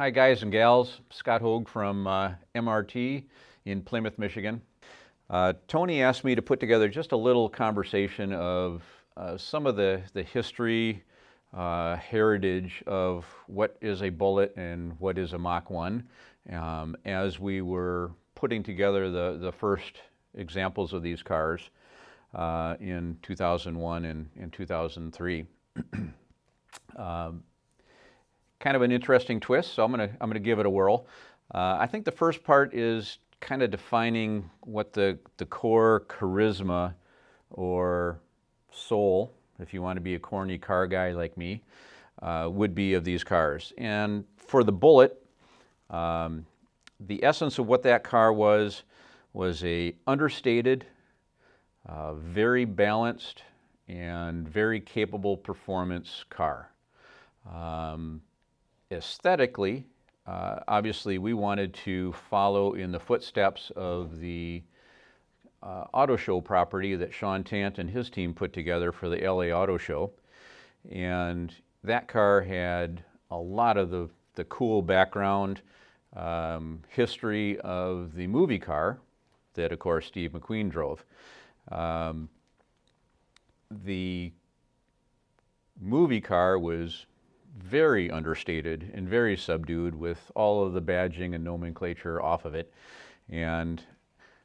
Hi guys and gals, Scott Hogue from MRT in Plymouth, Michigan. Tony asked me to put together just a little conversation of some of the history, heritage of what is a Bullitt and what is a Mach 1 as we were putting together the first examples of these cars in 2001 and 2003. Kind of an interesting twist, so I'm gonna give it a whirl. I think the first part is kind of defining what the core charisma or soul, if you want to be a corny car guy like me, would be of these cars. And for the Bullitt, the essence of what that car was a understated, very balanced, and very capable performance car. Aesthetically, obviously we wanted to follow in the footsteps of the auto show property that Sean Tant and his team put together for the LA Auto Show. And that car had a lot of the cool background history of the movie car that, of course, Steve McQueen drove. The movie car was very understated and very subdued with all of the badging and nomenclature off of it. And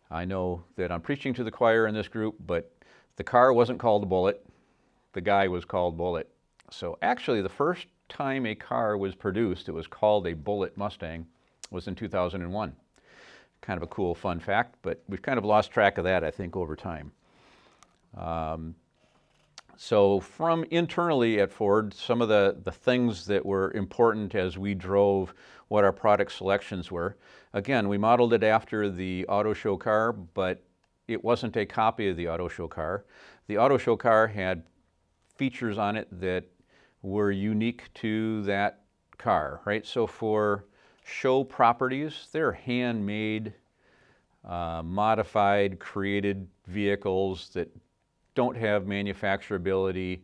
I know that I'm preaching to the choir in this group, but the car wasn't called the Bullitt, the guy was called Bullitt. So actually the first time a car was produced, it was called a Bullitt Mustang, was in 2001. Kind of a cool fun fact, but we've kind of lost track of that, I think, over time. So from internally at Ford, some of the things that were important as we drove what our product selections were. Again, we modeled it after the auto show car, but it wasn't a copy of the auto show car. The auto show car had features on it that were unique to that car, right? So for show properties, they're handmade, modified, created vehicles that don't have manufacturability,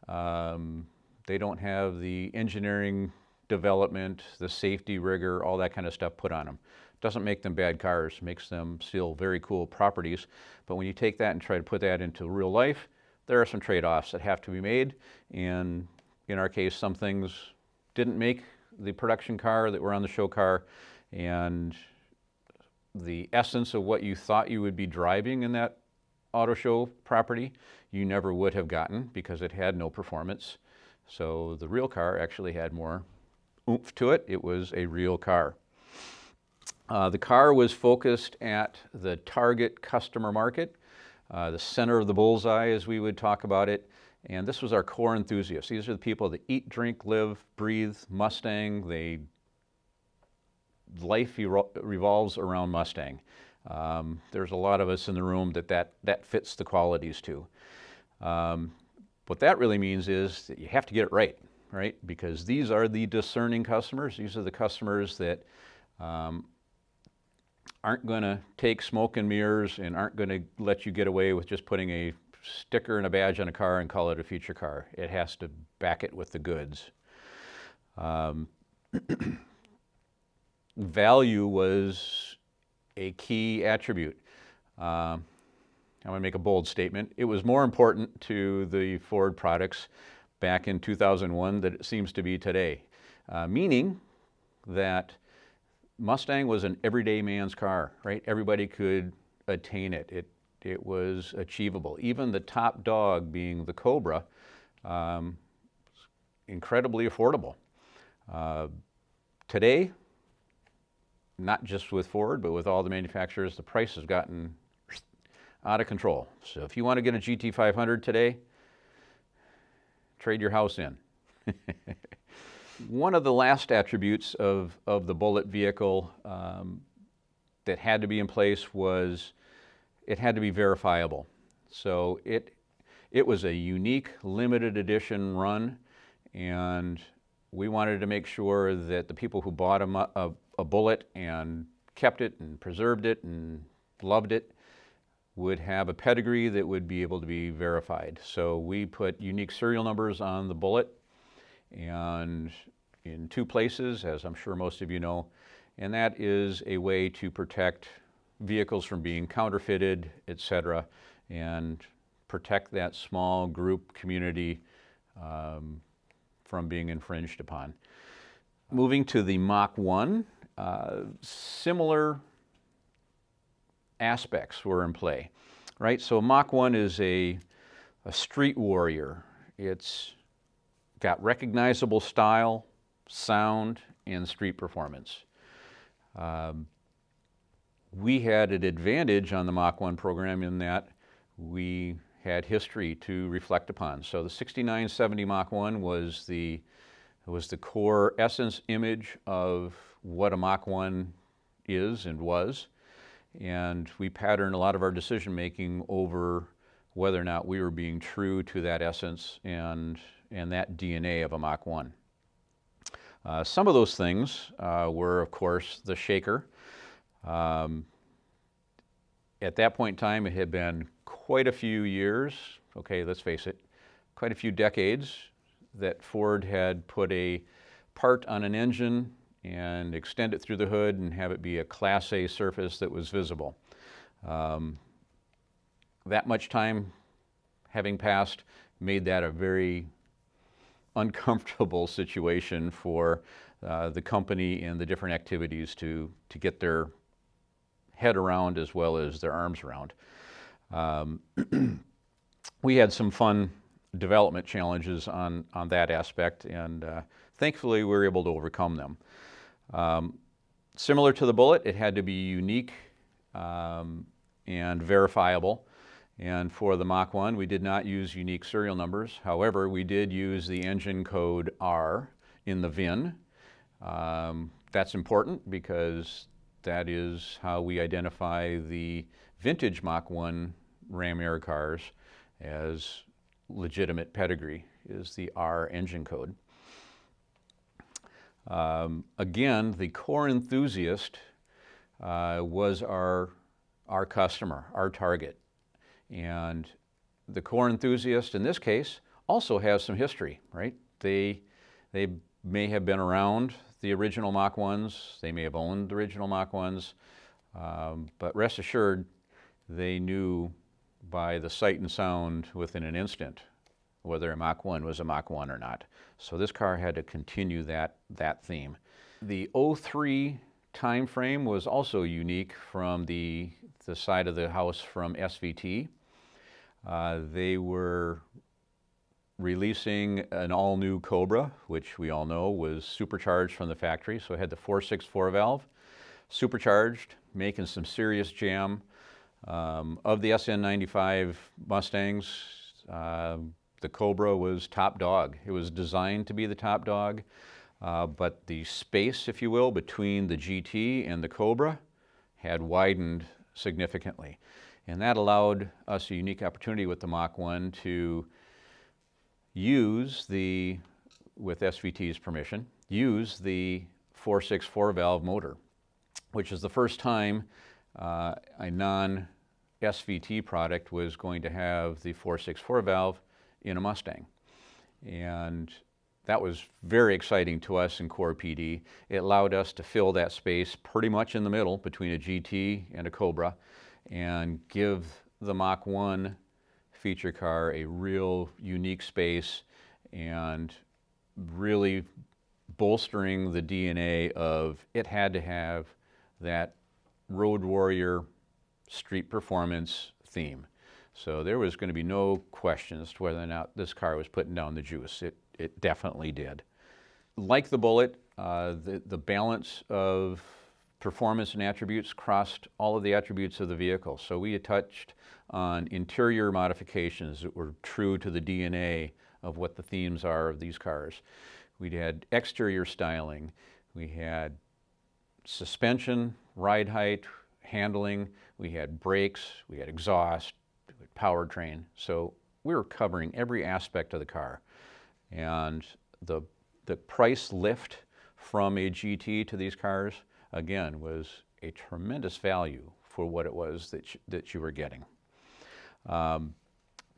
they don't have the engineering development, the safety rigor, all that kind of stuff put on them. Doesn't make them bad cars, makes them still very cool properties. But when you take that and try to put that into real life, there are some trade-offs that have to be made. And in our case, some things didn't make the production car that were on the show car, and the essence of what you thought you would be driving in that auto show property, you never would have gotten because it had no performance. So the real car actually had more oomph to it. It was a real car. The car was focused at the target customer market, the center of the bullseye, as we would talk about it. And this was our core enthusiasts. These are the people that eat, drink, live, breathe Mustang. Life revolves around Mustang. There's a lot of us in the room that fits the qualities to. What that really means is that you have to get it right? Because these are the discerning customers. These are the customers that aren't going to take smoke and mirrors and aren't going to let you get away with just putting a sticker and a badge on a car and call it a feature car. It has to back it with the goods. Value was a key attribute. I'm going to make a bold statement. It was more important to the Ford products back in 2001 than it seems to be today. Meaning that Mustang was an everyday man's car, right? Everybody could attain it. It was achievable. Even the top dog, being the Cobra, incredibly affordable. Today, not just with Ford, but with all the manufacturers, the price has gotten out of control. So if you want to get a GT500 today, trade your house in. One of the last attributes of the Bullitt vehicle that had to be in place was it had to be verifiable. So it was a unique limited edition run, and we wanted to make sure that the people who bought a Bullitt and kept it and preserved it and loved it would have a pedigree that would be able to be verified. So we put unique serial numbers on the Bullitt, and in two places, as I'm sure most of you know, and that is a way to protect vehicles from being counterfeited, etc., and protect that small group community from being infringed upon. Moving to the Mach 1, similar aspects were in play, right? So Mach 1 is a street warrior. It's got recognizable style, sound, and street performance. We had an advantage on the Mach 1 program in that we had history to reflect upon. So the 6970 Mach 1 was the core essence image of what a Mach 1 is and was. And we patterned a lot of our decision making over whether or not we were being true to that essence and that DNA of a Mach 1. Some of those things were, of course, the shaker. At that point in time, it had been quite a few years, okay, let's face it, quite a few decades that Ford had put a part on an engine and extend it through the hood and have it be a Class A surface that was visible. That much time having passed made that a very uncomfortable situation for the company and the different activities to get their head around as well as their arms around. We had some fun development challenges on that aspect, and thankfully we were able to overcome them. Similar to the Bullitt, it had to be unique and verifiable. And for the Mach 1, we did not use unique serial numbers. However, we did use the engine code R in the VIN. That's important because that is how we identify the vintage Mach 1 Ram Air cars as legitimate pedigree, is the R engine code. Again, the core enthusiast was our customer, our target. And the core enthusiast in this case also has some history, right? They may have been around the original Mach 1s, they may have owned the original Mach 1s, but rest assured they knew by the sight and sound within an instant whether a Mach 1 was a Mach 1 or not. So this car had to continue that theme. The 03 time frame was also unique from the side of the house from SVT. They were releasing an all-new Cobra, which we all know was supercharged from the factory. So it had the 4.6 valve, supercharged, making some serious jam. Of the SN95 Mustangs, the Cobra was top dog. It was designed to be the top dog, but the space, if you will, between the GT and the Cobra had widened significantly. And that allowed us a unique opportunity with the Mach 1 to use with SVT's permission, use the 4.6 valve motor, which is the first time a non-SVT product was going to have the 4.6 valve in a Mustang. And that was very exciting to us in Core PD. It allowed us to fill that space pretty much in the middle between a GT and a Cobra and give the Mach 1 feature car a real unique space and really bolstering the DNA of it had to have that road warrior street performance theme. So there was going to be no question as to whether or not this car was putting down the juice. It definitely did. Like the Bullitt, the balance of performance and attributes crossed all of the attributes of the vehicle. So we had touched on interior modifications that were true to the DNA of what the themes are of these cars. We had exterior styling. We had suspension, ride height, handling. We had brakes. We had exhaust, powertrain. So we were covering every aspect of the car. And the price lift from a GT to these cars, again, was a tremendous value for what it was that you were getting.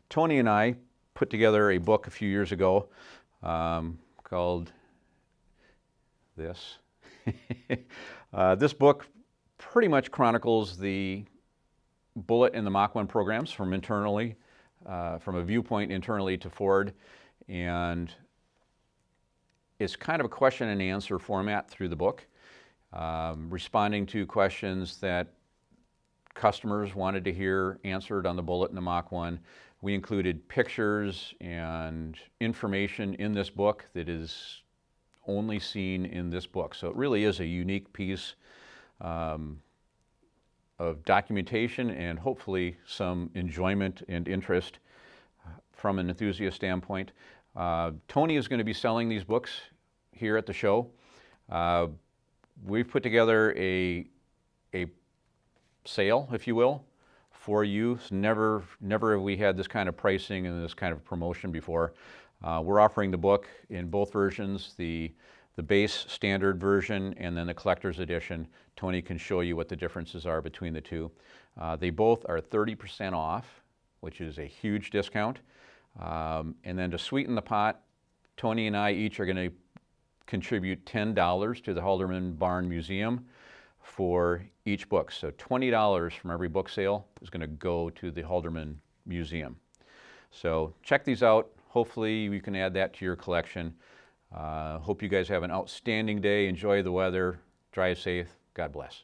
Tony and I put together a book a few years ago called this. This book pretty much chronicles the Bullitt and the Mach 1 programs from internally, from a viewpoint internally to Ford, and it's kind of a question and answer format through the book, responding to questions that customers wanted to hear answered on the Bullitt and the Mach 1. We included pictures and information in this book that is only seen in this book. So it really is a unique piece of documentation and hopefully some enjoyment and interest from an enthusiast standpoint. Tony is going to be selling these books here at the show. We've put together a sale, if you will, for you. Never have we had this kind of pricing and this kind of promotion before. We're offering the book in both versions, the base standard version and then the collector's edition. Tony can show you what the differences are between the two. They both are 30% off, which is a huge discount. And then to sweeten the pot, Tony and I each are going to contribute $10 to the Haldeman Barn Museum for each book. So $20 from every book sale is going to go to the Haldeman Museum. So check these out. Hopefully you can add that to your collection. Hope you guys have an outstanding day. Enjoy the weather. Drive safe. God bless.